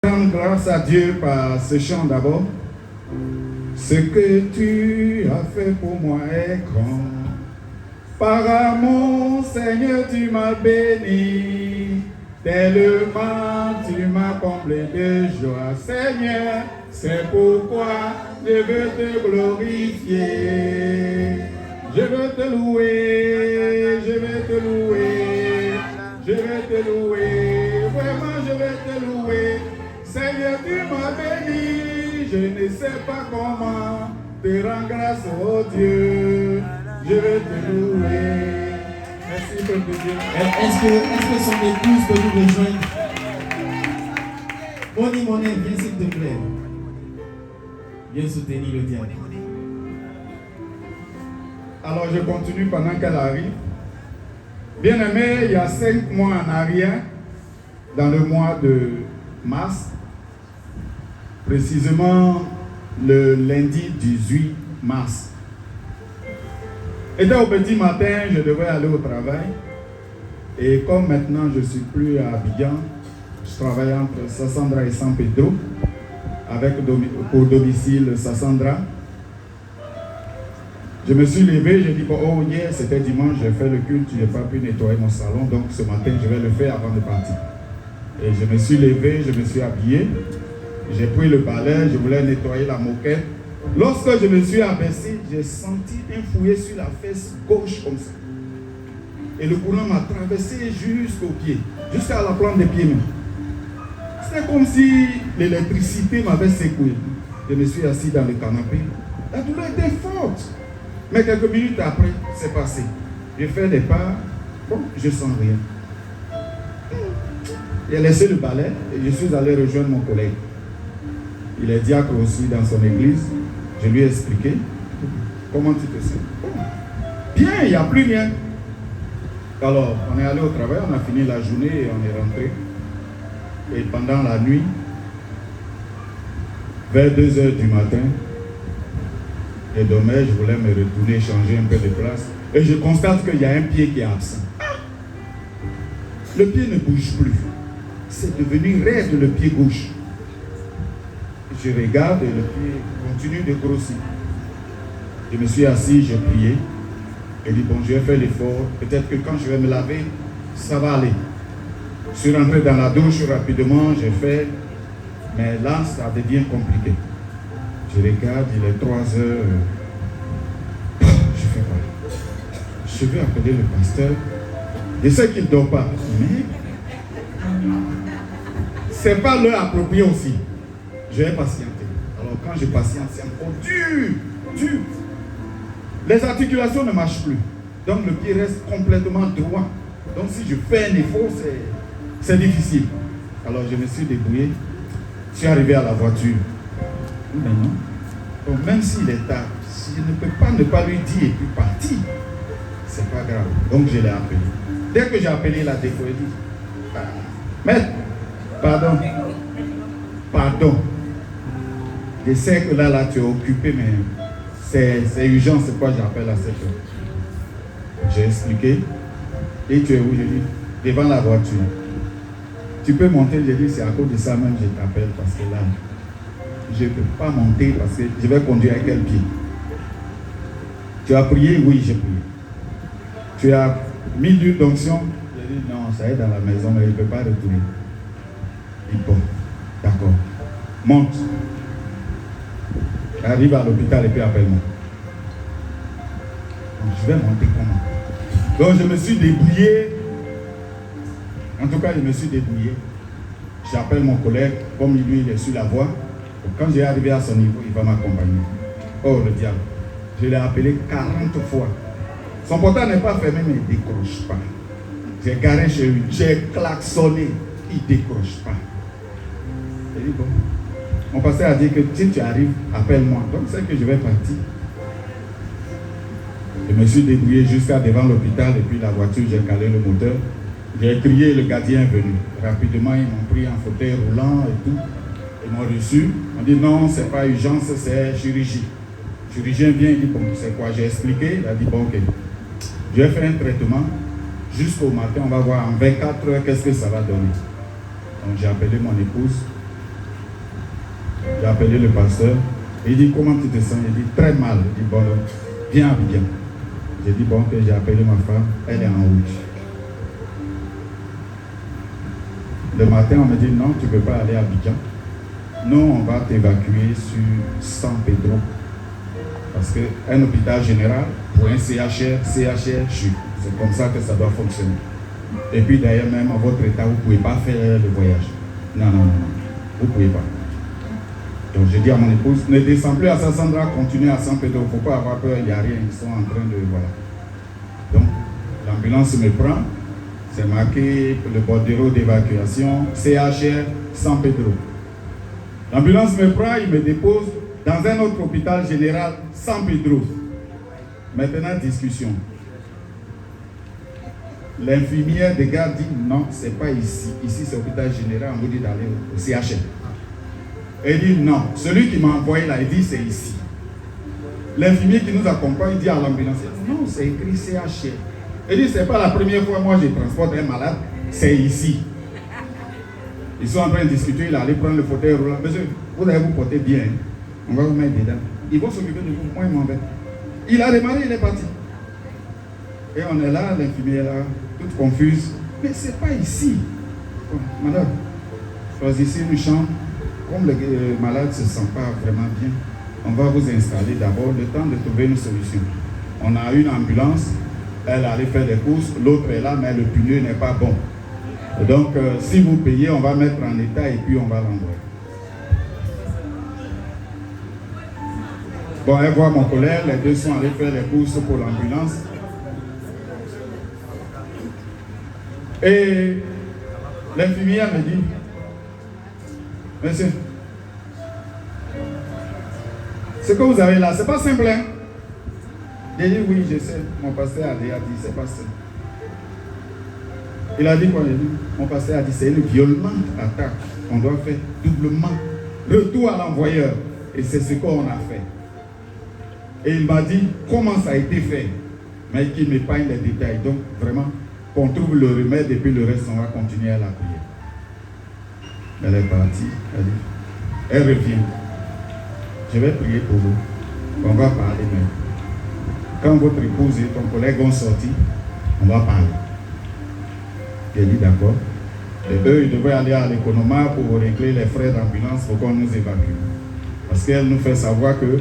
Rendre grâce à Dieu par ce chant d'abord. Ce que tu as fait pour moi est grand. Par amour, Seigneur, tu m'as béni. Tellement tu m'as comblé de joie, Seigneur. C'est pourquoi je veux te glorifier. Je veux te louer, je vais te louer, je vais te louer. Vraiment, je vais te louer. Seigneur, tu m'as béni. Je ne sais pas comment te rendre grâce, oh Dieu. Je vais te louer. Merci, peuple de Dieu. Est-ce que son épouse peut nous rejoindre? Moni, viens s'il te plaît. Viens soutenir le diable. Alors je continue pendant qu'elle arrive. Bien aimé, il y a 5 mois en arrière, dans le mois de mars, précisément le lundi 18 mars. Et au petit matin, je devais aller au travail. Et comme maintenant je ne suis plus à Abidjan, je travaille entre Sassandra et San Pedro, avec pour domicile Sassandra. Je me suis levé, j'ai dit, bon, oh hier c'était dimanche, j'ai fait le culte, je n'ai pas pu nettoyer mon salon, donc ce matin je vais le faire avant de partir. Et je me suis levé, je me suis habillé, j'ai pris le balai, je voulais nettoyer la moquette. Lorsque je me suis abaissé, j'ai senti un fouet sur la fesse gauche comme ça. Et le courant m'a traversé jusqu'au pied, jusqu'à la plante des pieds même. C'était comme si l'électricité m'avait secoué. Je me suis assis dans le canapé. La douleur était forte. Mais quelques minutes après, c'est passé. J'ai fait des pas, bon, je sens rien. J'ai laissé le balai et je suis allé rejoindre mon collègue. Il est diacre aussi dans son église. Je lui ai expliqué. Comment tu te sens? Bon. Bien, il n'y a plus rien. Alors, on est allé au travail, on a fini la journée et on est rentré. Et pendant la nuit, vers 2h du matin, je dormais, je voulais me retourner, changer un peu de place. Et je constate qu'il y a un pied qui est absent. Le pied ne bouge plus. C'est devenu raide le pied gauche. Je regarde et le pied continue de grossir. Je me suis assis, j'ai prié. J'ai dit, bon, je vais faire l'effort. Peut-être que quand je vais me laver, ça va aller. Je suis rentré dans la douche rapidement, j'ai fait. Mais là, ça devient compliqué. Je regarde, il est 3 heures. Je fais quoi? Je vais appeler le pasteur. Je sais qu'il ne dort pas. Mais c'est pas l'heure appropriée aussi. Je vais patienter. Alors quand je patiente, c'est encore dur. Les articulations ne marchent plus. Donc le pied reste complètement droit. Donc si je fais un effort, c'est difficile. Alors je me suis débrouillé. Je suis arrivé à la voiture. Mais non. Donc même s'il est tard, je ne peux pas ne pas lui dire et puis partir. C'est pas grave. Donc je l'ai appelé. Dès que j'ai appelé, il a décollé. Il dit, maître, pardon. Je sais que là tu es occupé, mais c'est urgent, c'est quoi j'appelle à cette heure. J'ai expliqué. Et tu es où? J'ai dit, devant la voiture. Tu peux monter, j'ai dit, c'est à cause de ça même je t'appelle parce que là, je ne peux pas monter parce que je vais conduire avec quel pied? Tu as prié? Oui, j'ai prié. Tu as mis l'huile d'onction? J'ai dit, non, ça est dans la maison, mais il ne peut pas retourner. Il dit, bon, d'accord. Monte. Arrive à l'hôpital et puis appelle-moi. Je vais monter comment? Donc je me suis débrouillé. En tout cas, je me suis débrouillé. J'appelle mon collègue, comme lui, il est sur la voie. Quand j'ai arrivé à son niveau, il va m'accompagner. Oh, le diable. Je l'ai appelé 40 fois. Son portable n'est pas fermé, mais il ne décroche pas. J'ai garé chez lui, j'ai klaxonné. Il ne décroche pas. J'ai dit, bon. Mon pasteur a dit que si tu arrives, appelle-moi. Donc c'est que je vais partir. Je me suis débrouillé jusqu'à devant l'hôpital et puis la voiture, j'ai calé le moteur. J'ai crié, le gardien est venu. Rapidement, ils m'ont pris en fauteuil roulant et tout. Ils m'ont reçu. On dit non, c'est pas urgence, c'est chirurgie. Le chirurgien vient, il dit bon, c'est quoi? J'ai expliqué. Il a dit bon, ok. Je vais faire un traitement. Jusqu'au matin, on va voir en 24 heures qu'est-ce que ça va donner. Donc j'ai appelé mon épouse. J'ai appelé le pasteur. Il dit, comment tu te sens? Il dit, très mal. Il dit, bon, viens à Abidjan. J'ai dit, bon, que j'ai appelé ma femme, elle est en route. Le matin, on me dit, non, tu ne peux pas aller à Abidjan. Nous, on va t'évacuer sur San Pedro. Parce qu'un hôpital général, pour un CHR, c'est comme ça que ça doit fonctionner. Et puis d'ailleurs, même à votre état, vous ne pouvez pas faire le voyage. Non, vous ne pouvez pas. Donc j'ai dit à mon épouse, ne descends plus à Sassandra, continue à San Pedro, il ne faut pas avoir peur, il n'y a rien, ils sont en train de... Voilà. Donc l'ambulance me prend, c'est marqué le bordereau d'évacuation, CHR San Pedro. L'ambulance me prend, il me dépose dans un autre hôpital général, San Pedro. Maintenant, discussion. L'infirmière de garde dit non, c'est pas ici. Ici, c'est l'hôpital général, on vous dit d'aller au CHR. Elle dit non. Celui qui m'a envoyé là, il dit c'est ici. L'infirmier qui nous accompagne dit à l'ambulance non, c'est écrit CHR. Elle dit c'est pas la première fois moi je transporte un malade, c'est ici. Ils sont en train de discuter, il allait prendre le fauteuil roulant. Monsieur, vous allez vous porter bien. On va vous mettre dedans. Ils vont s'occuper de vous. Moi, il m'en vais. Il a démarré, il est parti. Et on est là, l'infirmière là, toute confuse. Mais c'est pas ici. Bon, madame, choisissez une chambre. Comme le malade ne se sent pas vraiment bien, on va vous installer d'abord le temps de trouver une solution. On a une ambulance, elle allait faire des courses, l'autre est là, mais le pneu n'est pas bon. Et donc, si vous payez, on va mettre en état et puis on va l'envoyer. Bon, elle voit mon collègue, les deux sont allés faire les courses pour l'ambulance. Et l'infirmière me dit, monsieur, ce que vous avez là, c'est pas simple, hein? J'ai dit, oui, je sais. Mon pasteur a dit, c'est pas simple. Il a dit quoi? Mon pasteur a dit, c'est une violente attaque. On doit faire doublement retour à l'envoyeur. Et c'est ce qu'on a fait. Et il m'a dit comment ça a été fait. Mais qu'il m'épargne les détails. Donc, vraiment, qu'on trouve le remède et puis le reste, on va continuer à la prier. Elle est partie. Elle revient. Je vais prier pour vous. On va parler même. Quand votre épouse et ton collègue vont sortir, on va parler. J'ai dit d'accord. Et eux, ils devraient aller à l'économie pour régler les frais d'ambulance pour qu'on nous évacue. Parce qu'elle nous fait savoir que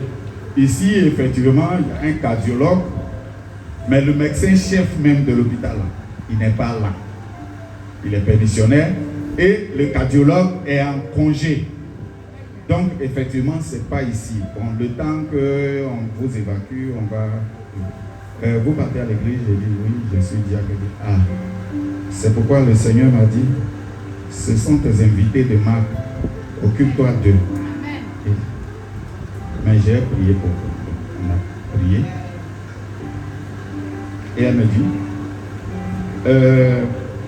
ici, effectivement, il y a un cardiologue, mais le médecin-chef même de l'hôpital, il n'est pas là. Il est péditionnaire et le cardiologue est en congé. Donc, effectivement, ce n'est pas ici. Bon, le temps qu'on vous évacue, on va... vous partez à l'église, j'ai dit oui, je suis diacre. Ah, c'est pourquoi le Seigneur m'a dit, ce sont tes invités de marque, occupe-toi d'eux. Mais j'ai prié pour vous. On a prié. Et elle me dit,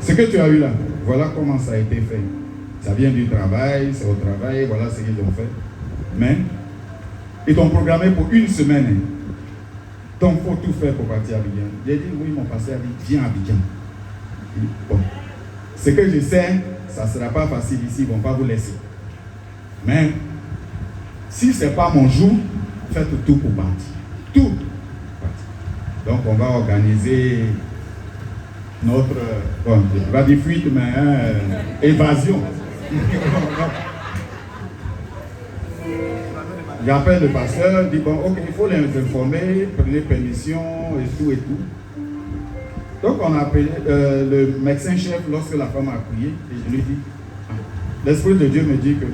ce que tu as eu là, voilà comment ça a été fait. Ça vient du travail, c'est au travail, voilà ce qu'ils ont fait. Mais, ils t'ont programmé pour une semaine. Donc, il faut tout faire pour partir à Abidjan. J'ai dit, oui, mon pasteur a dit, viens à Abidjan. Bon, ce que je sais, ça ne sera pas facile ici, ils ne vont pas vous laisser. Mais, si ce n'est pas mon jour, faites tout pour partir. Tout. Donc, on va organiser notre, bon, je ne vais pas dire fuite, mais évasion. J'appelle le pasteur, dit bon, ok, il faut les informer, prenez permission et tout et tout. Donc on a appelé le médecin-chef lorsque la femme a prié et je lui dis, l'Esprit de Dieu me dit que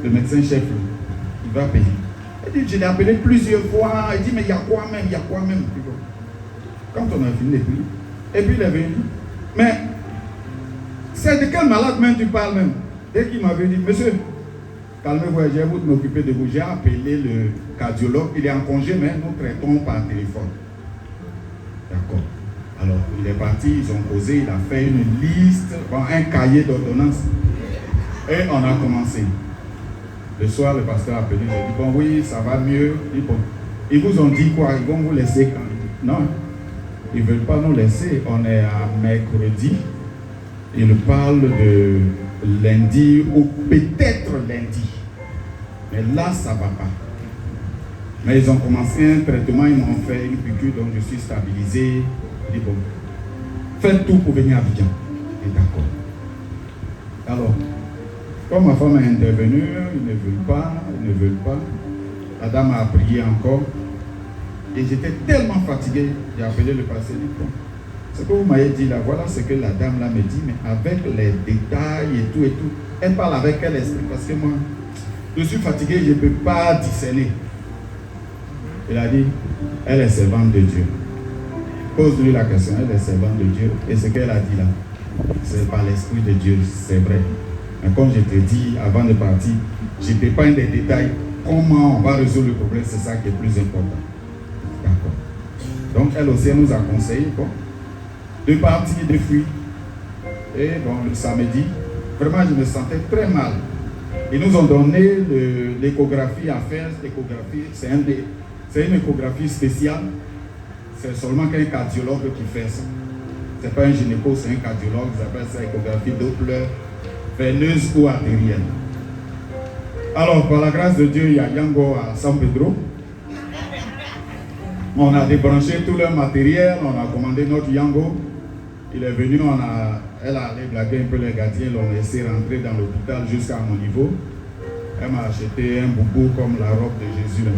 le médecin-chef, il va payer. Il dit, je l'ai appelé plusieurs fois, il dit, mais il y a quoi même, il y a quoi même. Quand on a fini de prier, et puis il est venu, mais c'est de quel malade même tu parles même? Dès qu'il m'avait dit, monsieur, calmez-vous, je vais vous m'occuper de vous. J'ai appelé le cardiologue, il est en congé, mais nous traitons par téléphone. D'accord. Alors, il est parti, ils ont causé, il a fait une liste, bon, un cahier d'ordonnance. Et on a commencé. Le soir, le pasteur a appelé, il a dit, bon, oui, ça va mieux. Il dit, bon, ils vous ont dit quoi? Ils vont vous laisser quand? Non, ils ne veulent pas nous laisser. On est à mercredi. Ils parlent de lundi ou peut-être lundi. Mais là, ça ne va pas. Mais ils ont commencé un traitement, ils m'ont fait une piqûre, donc je suis stabilisé. Je dis bon, faites tout pour venir à Abidjan. Et d'accord. Alors, comme ma femme est intervenue, ils ne veulent pas. La dame a prié encore. Et j'étais tellement fatigué, j'ai appelé le pasteur. Ce que vous m'avez dit là, voilà ce que la dame là me dit, mais avec les détails et tout, elle parle avec quel esprit? Parce que moi, je suis fatigué, je ne peux pas discerner. Il a dit, elle est servante de Dieu. Pose-lui la question, elle est servante de Dieu. Et ce qu'elle a dit là, c'est par l'esprit de Dieu, c'est vrai. Mais comme je te dis avant de partir, je ne pas des détails. Comment on va résoudre le problème, c'est ça qui est plus important. D'accord. Donc elle aussi, elle nous a conseillé bon, de partir, de fuir. Et bon, le samedi, vraiment, je me sentais très mal. Ils nous ont donné l'échographie à faire. L'échographie, c'est une échographie spéciale. C'est seulement qu'un cardiologue qui fait ça. Ce n'est pas un gynéco, c'est un cardiologue. Ils appellent ça échographie Doppler veineuse ou artérielle. Alors, par la grâce de Dieu, il y a Yango à San Pedro. On a débranché tout leur matériel, on a commandé notre Yango. Il est venu, elle a allé blaguer un peu les gardiens, l'ont laissé rentrer dans l'hôpital jusqu'à mon niveau. Elle m'a acheté un boubou comme la robe de Jésus. Là.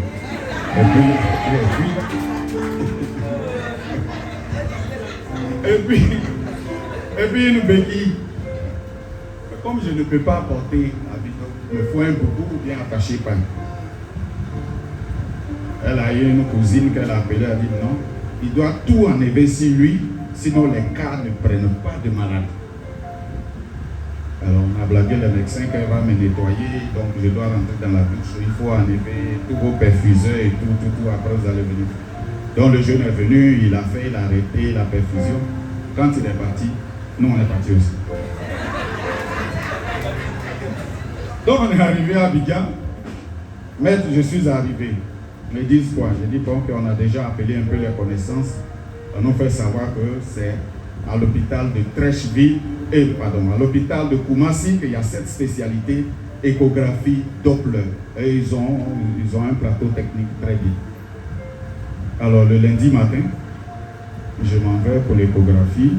Et puis une béquille. Comme je ne peux pas porter la vie, il me faut un boubou bien attaché par. Elle a eu une cousine qu'elle a appelée, elle a dit non, il doit tout enlever sur lui, sinon les cas ne prennent pas de maladie. Alors on a blagué le médecin qu'elle va me nettoyer, donc je dois rentrer dans la douche, il faut enlever tous vos perfuseurs et tout, après vous allez venir. Donc le jeune est venu, il a arrêté la perfusion. Quand il est parti, nous on est parti aussi. Donc on est arrivé à Abidjan. Maître, je suis arrivé. Ils me disent quoi? J'ai dit bon, qu'on a déjà appelé un peu les connaissances. On nous fait savoir que c'est à l'hôpital de Trècheville, à l'hôpital de Koumassi, qu'il y a cette spécialité, échographie Doppler. Et ils ont un plateau technique très bien. Alors le lundi matin, je m'en vais pour l'échographie.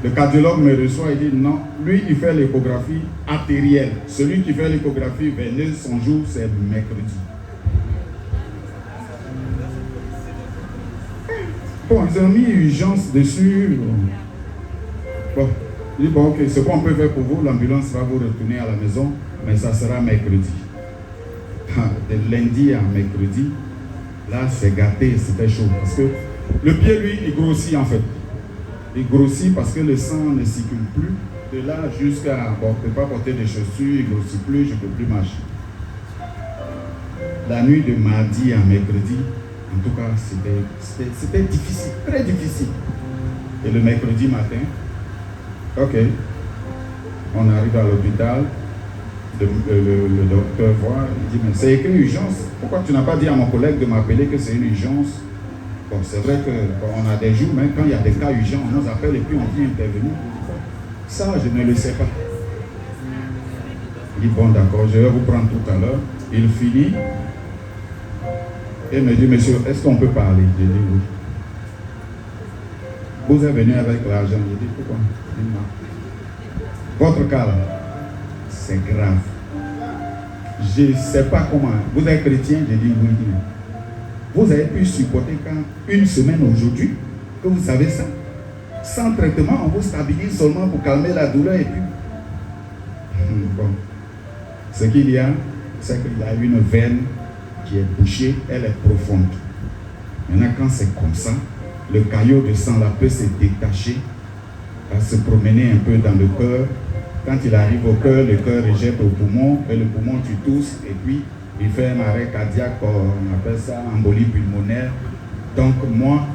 Le cardiologue me reçoit et dit non, lui il fait l'échographie artérielle. Celui qui fait l'échographie veineuse, son jour c'est mercredi. Bon, ils ont mis urgence dessus. Bon, je dis bon, ok, ce qu'on peut faire pour vous, l'ambulance va vous retourner à la maison, mais ça sera mercredi. De lundi à mercredi, là c'est gâté, c'était chaud. Parce que le pied, lui, il grossit en fait. Il grossit parce que le sang ne circule plus. De là jusqu'à, bon, je ne peux pas porter des chaussures, il ne grossit plus, je ne peux plus marcher. La nuit de mardi à mercredi, en tout cas, c'était difficile, très difficile. Et le mercredi matin, ok, on arrive à l'hôpital, le docteur voit, il dit, mais c'est écrit urgence. Pourquoi tu n'as pas dit à mon collègue de m'appeler que c'est une urgence? Bon, c'est vrai qu'on a des jours, même quand il y a des cas urgents, on nous appelle et puis on vient intervenir. Ça, je ne le sais pas. Il dit, bon, d'accord, je vais vous prendre tout à l'heure. Il finit. Et il me dit, monsieur, est-ce qu'on peut parler? J'ai dit, oui. Vous êtes venu avec l'argent. J'ai dit, pourquoi? Il dit, non. Votre cas, là, c'est grave. Je ne sais pas comment. Vous êtes chrétien? J'ai dit, oui. Vous avez pu supporter quand une semaine aujourd'hui, que vous savez ça, sans traitement, on vous stabilise seulement pour calmer la douleur et puis... Bon. Ce qu'il y a, c'est qu'il y a une veine qui est bouchée, elle est profonde. Maintenant, quand c'est comme ça, le caillot de sang là peut se détacher, va se promener un peu dans le cœur. Quand il arrive au cœur, le cœur rejette au poumon, et le poumon tu tousses, et puis il fait un arrêt cardiaque, on appelle ça embolie pulmonaire. Donc moi,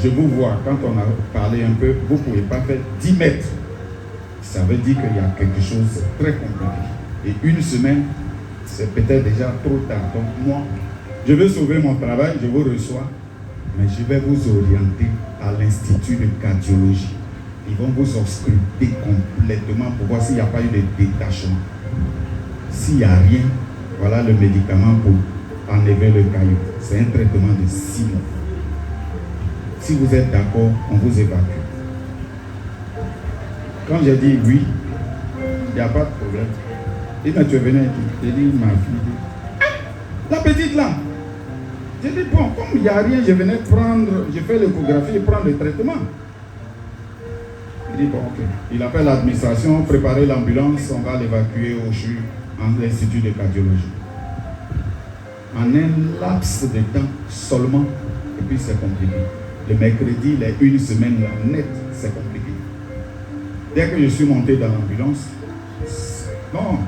je vous vois, quand on a parlé un peu, vous ne pouvez pas faire 10 mètres. Ça veut dire qu'il y a quelque chose de très compliqué. Et une semaine, c'est peut-être déjà trop tard. Donc moi, je veux sauver mon travail, je vous reçois, mais je vais vous orienter à l'Institut de cardiologie. Ils vont vous ausculter complètement pour voir s'il n'y a pas eu de détachement. S'il n'y a rien, Voilà le médicament pour enlever le caillou. C'est un traitement de 6 mois. Si vous êtes d'accord, on vous évacue. Quand j'ai dit oui, il n'y a pas de problème. Et quand tu es venu, j'ai dit ma fille, la petite là. J'ai dit bon, comme il n'y a rien, je venais prendre, j'ai fait l'échographie et prendre le traitement. Il dit bon, ok. Il appelle l'administration, préparer l'ambulance, on va l'évacuer au CHU, en l'Institut de cardiologie. En un laps de temps seulement, et puis c'est compliqué. Le mercredi, les 1 semaine là, net, c'est compliqué. Dès que je suis monté dans l'ambulance, non,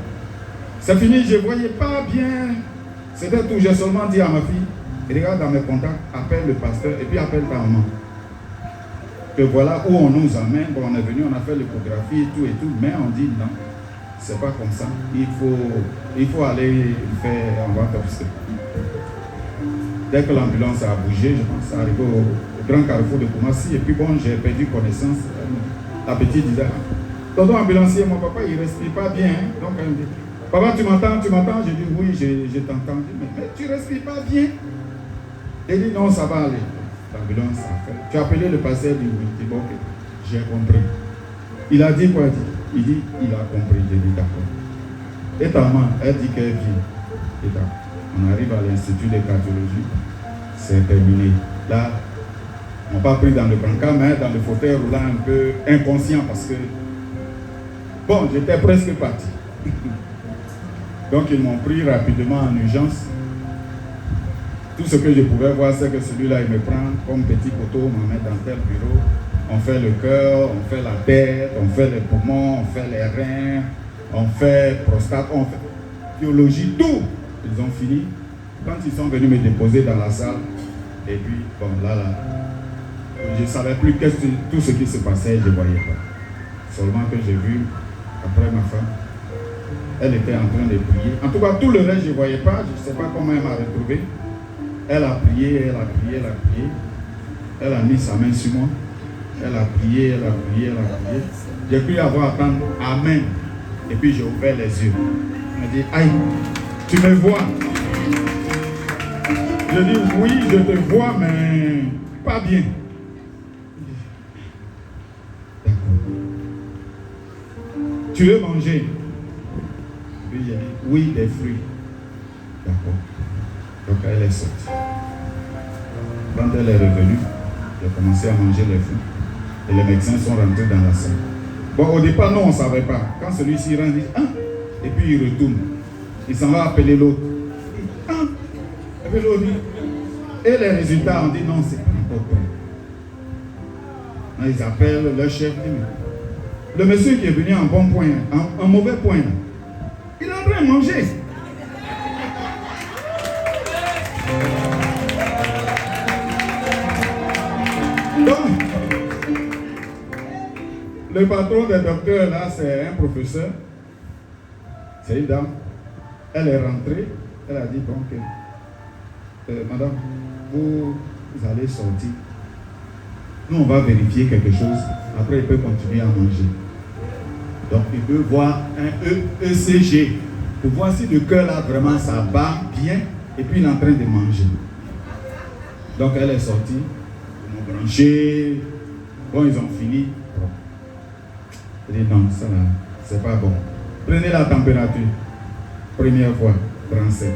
c'est fini, je ne voyais pas bien. C'était tout, j'ai seulement dit à ma fille, regarde dans mes contacts, appelle le pasteur et puis appelle ta maman. Que voilà où on nous amène, bon, on est venu, on a fait l'échographie et tout, mais on dit non, c'est pas comme ça, il faut aller faire un autopsie. Dès que l'ambulance a bougé, je pense, c'est arrivé au grand carrefour de Koumassi, et puis bon, j'ai perdu connaissance. La petite disait, tonton ambulancier, mon papa, il ne respire pas bien. Hein? Donc elle me dit, papa, tu m'entends? J'ai dit, oui, je t'entends. Mais tu ne respires pas bien. Elle dit, non, ça va aller. L'ambulance a fait. Tu as appelé le pasteur, il dit, oui. Il dit, bon, ok, j'ai compris. Il a dit quoi? Il dit, il a compris. J'ai dit, d'accord. Et ta maman, elle dit qu'elle vient. Et d'accord. On arrive à l'Institut de cardiologie, c'est terminé. Là, on n'a pas pris dans le brancard, mais dans le fauteuil roulant un peu inconscient parce que, bon, j'étais presque parti. Donc, ils m'ont pris rapidement en urgence. Tout ce que je pouvais voir, c'est que celui-là, il me prend comme petit poteau, on me met dans tel bureau. On fait le cœur, on fait la tête, on fait les poumons, on fait les reins, on fait prostate, on fait biologie, tout. Ils ont fini. Quand ils sont venus me déposer dans la salle, et puis, bon, là, je ne savais plus tout ce qui se passait, je ne voyais pas. Seulement que j'ai vu, après ma femme, elle était en train de prier. En tout cas, tout le reste, je ne voyais pas, je ne sais pas comment elle m'a retrouvé. Elle a prié, elle a prié, elle a prié. Elle a mis sa main sur moi. Elle a prié, elle a prié, elle a prié. J'ai pu avoir attendre Amen. Et puis j'ai ouvert les yeux. Elle m'a dit, aïe, tu me vois? Je dis, oui, je te vois, mais pas bien. D'accord. Tu veux manger? Puis j'ai dit, oui, des fruits. D'accord. Donc elle est sortie. Quand elle est revenue, j'ai commencé à manger les fruits. Et les médecins sont rentrés dans la salle. Bon, au départ, nous, on ne savait pas. Quand celui-ci rentre, il dit, ah, et puis il retourne. Il s'en va appeler l'autre. Ah, et puis l'autre dit, et les résultats, on dit, non, c'est pas encore prêt. Ils appellent le chef. Le monsieur qui est venu en bon point, en mauvais point, il est en train de manger. Donc, le patron des docteurs, là, c'est un professeur. C'est une dame. Elle est rentrée. Elle a dit, donc, madame, vous allez sortir. Nous, on va vérifier quelque chose. Après, il peut continuer à manger. Donc, il peut voir un ECG pour voir si le cœur, là, vraiment, ça bat bien. Et puis, il est en train de manger. Donc, elle est sortie. Ils m'ont branché. Bon, ils ont fini. Je dis non, ça là, c'est pas bon. Prenez la température. Première fois, 37.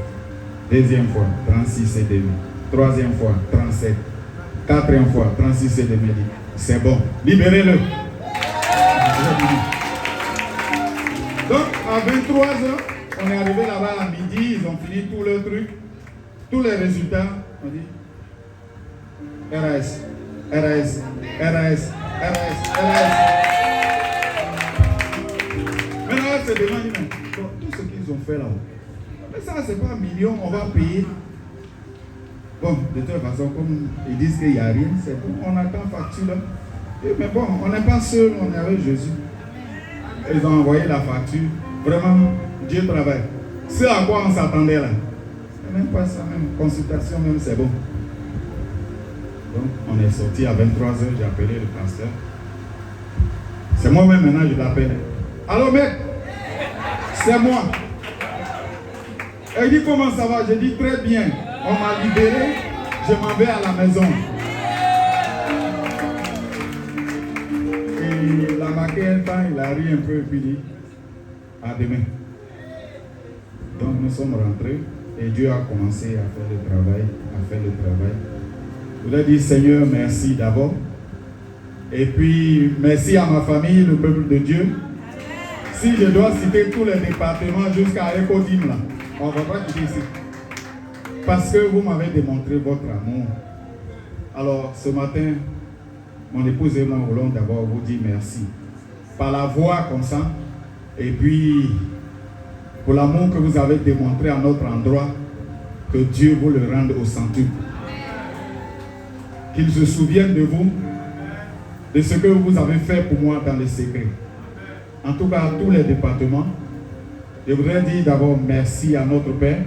Deuxième fois, 36,5. Troisième fois, 37. Quatrième fois, 36,5. C'est bon. Libérez-le. Donc, à 23h, on est arrivé là-bas à midi. Ils ont fini tout le truc. Tous les résultats, on dit RAS, RAS, RAS, RAS, RAS. Maintenant, elle se demande, tout ce qu'ils ont fait là-haut, mais ça, c'est pas un million, on va payer. Bon, de toute façon, comme ils disent qu'il n'y a rien, c'est bon, on attend facture là. Mais bon, on n'est pas seul, on est avec Jésus. Ils ont envoyé la facture. Vraiment, Dieu travaille. C'est à quoi on s'attendait là. Même pas ça, même consultation, même c'est bon. Donc, on est sorti à 23h, j'ai appelé le pasteur. C'est moi-même maintenant, je l'appelle. Allô, mec, c'est moi. Elle dit comment ça va? Je dis très bien. On m'a libéré, je m'en vais à la maison. Et la maquille, il a ri un peu et puis dit à demain. Donc nous sommes rentrés et Dieu a commencé à faire le travail, Je voudrais dire Seigneur, merci d'abord. Et puis merci à ma famille, le peuple de Dieu. Si je dois citer tous les départements jusqu'à Ecodim là, on ne va pas quitter ici. Parce que vous m'avez démontré votre amour. Alors ce matin, mon épouse et moi voulons d'abord vous dire merci. Par la voix comme ça, et puis pour l'amour que vous avez démontré à notre endroit, que Dieu vous le rende au centuple. Qu'il se souvienne de vous, de ce que vous avez fait pour moi dans les secrets. En tout cas, à tous les départements, je voudrais dire d'abord merci à notre Père.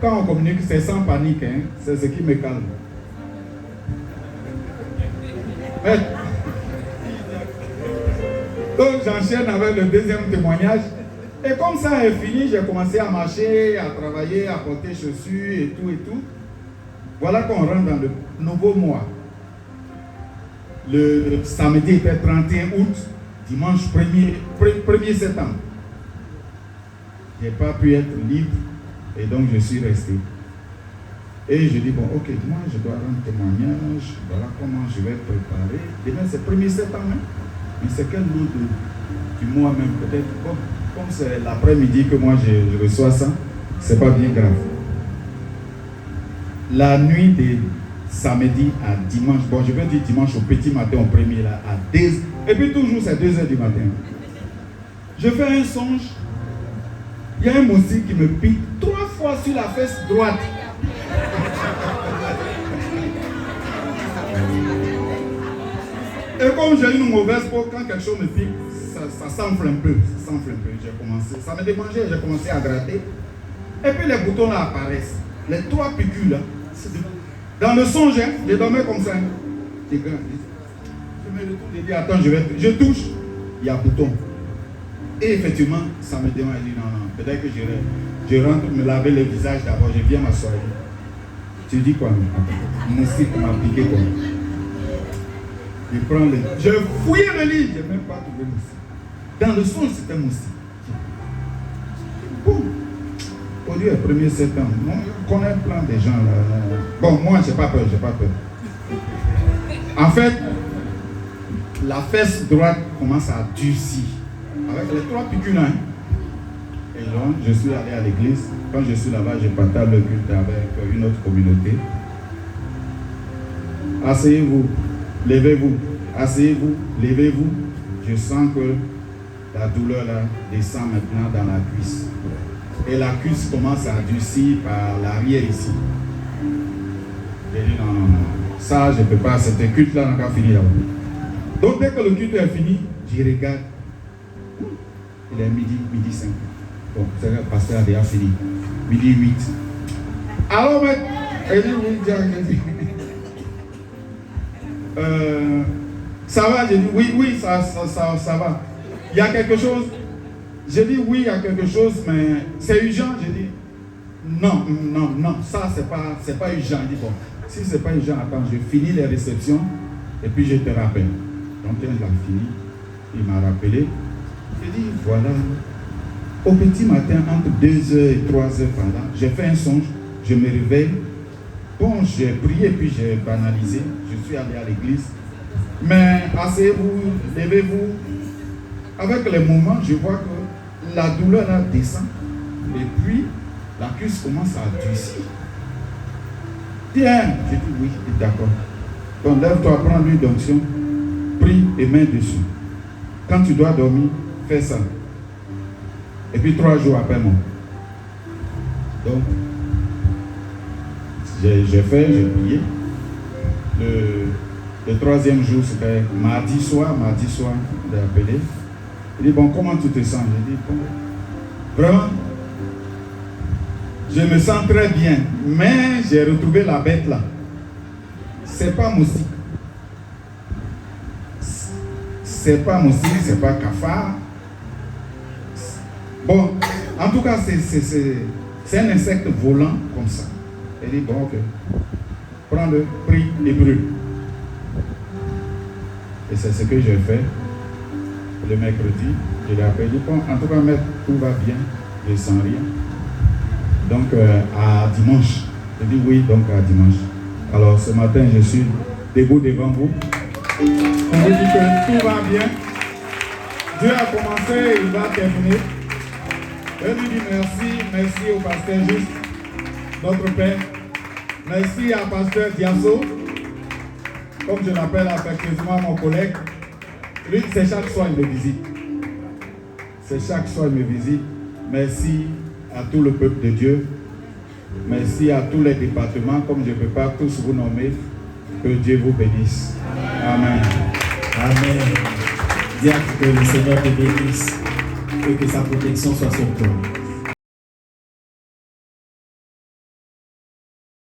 Quand on communique, c'est sans panique, hein, c'est ce qui me calme. Mais, donc j'enchaîne avec le deuxième témoignage. Et comme ça est fini, j'ai commencé à marcher, à travailler, à porter chaussures et tout. Voilà qu'on rentre dans le nouveau mois. Le samedi était 31 août, dimanche 1er septembre. Je n'ai pas pu être libre et donc je suis resté. Et je dis, bon, ok, moi je dois rendre témoignage, voilà comment je vais préparer. Demain c'est 1er septembre, hein? Mais c'est quel jour du mois même, peut-être, comme c'est l'après-midi que moi je reçois ça, c'est pas bien grave. La nuit de samedi à dimanche, bon je vais dire dimanche au petit matin au premier là, à 2, et puis toujours c'est 2h du matin. Je fais un songe, il y a un moustique qui me pique 3 fois sur la fesse droite. Et comme j'ai une mauvaise peau, quand quelque chose me pique, ça s'enfle un peu. J'ai commencé, ça me démangeait, j'ai commencé à gratter. Et puis les boutons là apparaissent. Les 3 piqûres là. Dans le songe, hein, je dormais comme ça. Je me retourne, je dis attends, je touche, il y a bouton. Et effectivement, ça me démange. Je dis non, peut-être que je rentre me laver le visage d'abord, je viens m'asseoir. Tu dis quoi? Mon cycle m'a piqué quoi? Je prends le... Je fouille le lit, je n'ai même pas trouvé moustique. Dans le son, c'était moustique. Boum! Au lieu du 1er septembre, on connaît plein de gens là. Bon, moi, j'ai pas peur. En fait, la fesse droite commence à durcir. Avec les 3 piqûres là. Et donc, je suis allé à l'église. Quand je suis là-bas, je partage le culte avec une autre communauté. Asseyez-vous. Levez-vous, asseyez-vous, levez-vous. Je sens que la douleur là descend maintenant dans la cuisse. Et la cuisse commence à durcir par l'arrière ici. J'ai dit non, ça je ne peux pas, c'était culte là, on n'a pas fini là-bas. Donc dès que le culte est fini, je regarde. Il est midi 5. Bon, c'est le pasteur a déjà fini. Midi 8. Alors, mais, elle dit oui, j'ai dit. Ça va, j'ai dit oui, ça va. Il y a quelque chose. J'ai dit oui, il y a quelque chose, mais c'est urgent. J'ai dit non, ça c'est pas urgent. Il dit bon, si c'est pas urgent, attends, je finis les réceptions et puis je te rappelle. Donc il a fini, il m'a rappelé. J'ai dit voilà, au petit matin, entre 2h et 3h par là, j'ai fait un songe, je me réveille. Bon, j'ai prié et puis j'ai banalisé. Je suis allé à l'église. Mais asseyez-vous, levez-vous. Avec les moments, je vois que la douleur là descend. Et puis, la cuisse commence à durcir. Tiens, j'ai dit oui, d'accord. Donc lève-toi, prends l'huile d'onction, prie et mets dessus. Quand tu dois dormir, fais ça. Et puis 3 jours après moi. Donc, j'ai prié. Le 3e jour, c'était mardi soir, il a appelé. Il dit, bon, comment tu te sens? J'ai dit, bon, vraiment, je me sens très bien, mais j'ai retrouvé la bête là. C'est pas moustique. C'est pas moustique, c'est pas cafard. Bon, En tout cas, c'est un insecte volant comme ça. Elle dit, bon, ok. Prends le prix et brûle. Et c'est ce que j'ai fait le mercredi. Je l'ai appelé, bon, en tout cas, maître, tout va bien, je ne sens rien. Donc, à dimanche. Je dis oui, donc à dimanche. Alors, ce matin, je suis debout devant vous. Je vous dis que tout va bien. Dieu a commencé, il va terminer. Je lui dis merci au pasteur Juste, notre Père. Merci à pasteur Diasso, comme je l'appelle affectueusement mon collègue. Lui, c'est chaque soir il me visite. C'est chaque soir il me visite. Merci à tout le peuple de Dieu. Merci à tous les départements, comme je ne peux pas tous vous nommer. Que Dieu vous bénisse. Amen. Amen. Diacre, que le Seigneur te bénisse et que sa protection soit sur toi.